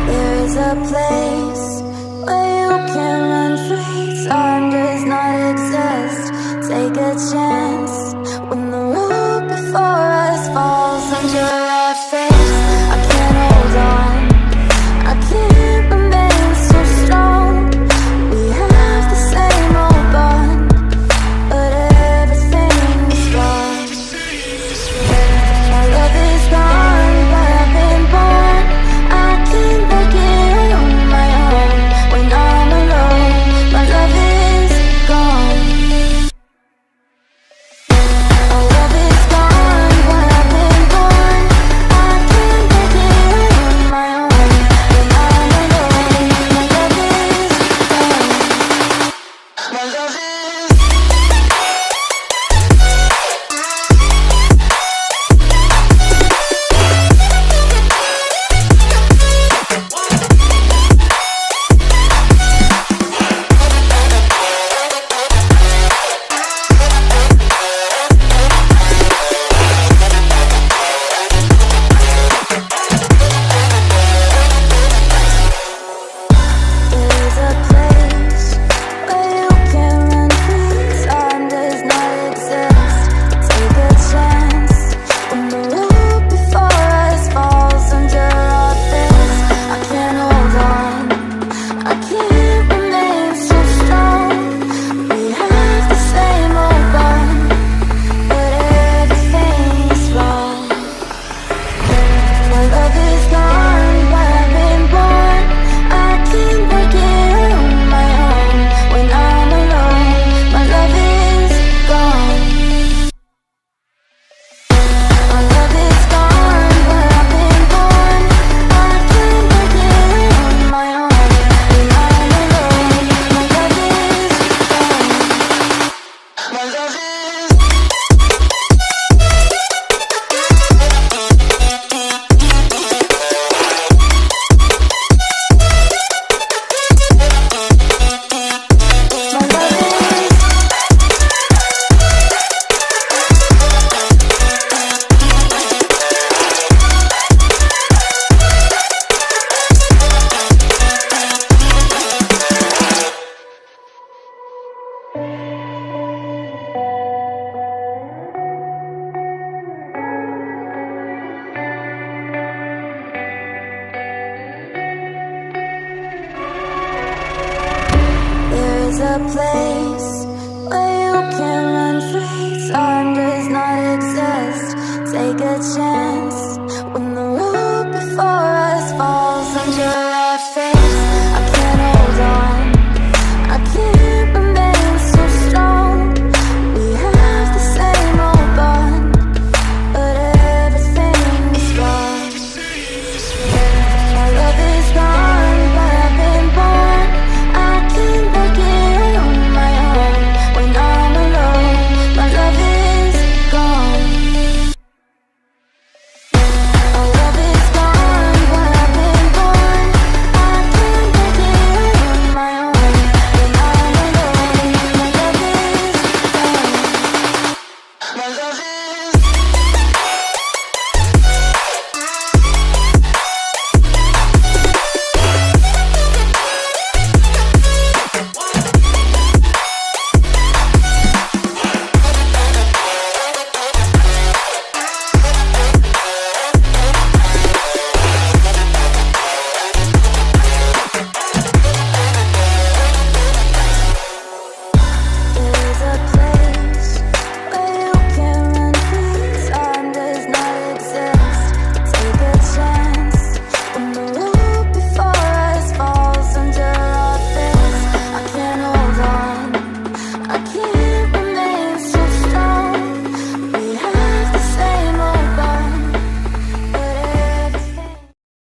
There's a place where you can run free. Time does not exist. Take a chance when the road before us falls under our face. I can't hold on, I can't remain so strong. We have the same old bond, but everything is wrong. My love is gone, but I've been born. I can't make it on my own. When I'm alone, my love is gone. My love is gone, but I've been born. I can't make it on my own. When I'm alone, my love is gone. My love is There's a place where you can run free. Time does not exist. Take a chance when the road before us falls under our face. I can't hold on, I can't remain so strong. We have the same old bond, but everything's wrong. My love is gone, but I've been born. I can't make it on my own. When I'm alone, my love is gone. My love is gone, but I've been born. I can't make it on my own. When I'm alone, my love is gone. My love is There's a place where you can run free. Time does not exist. Take a chance when the road before us falls under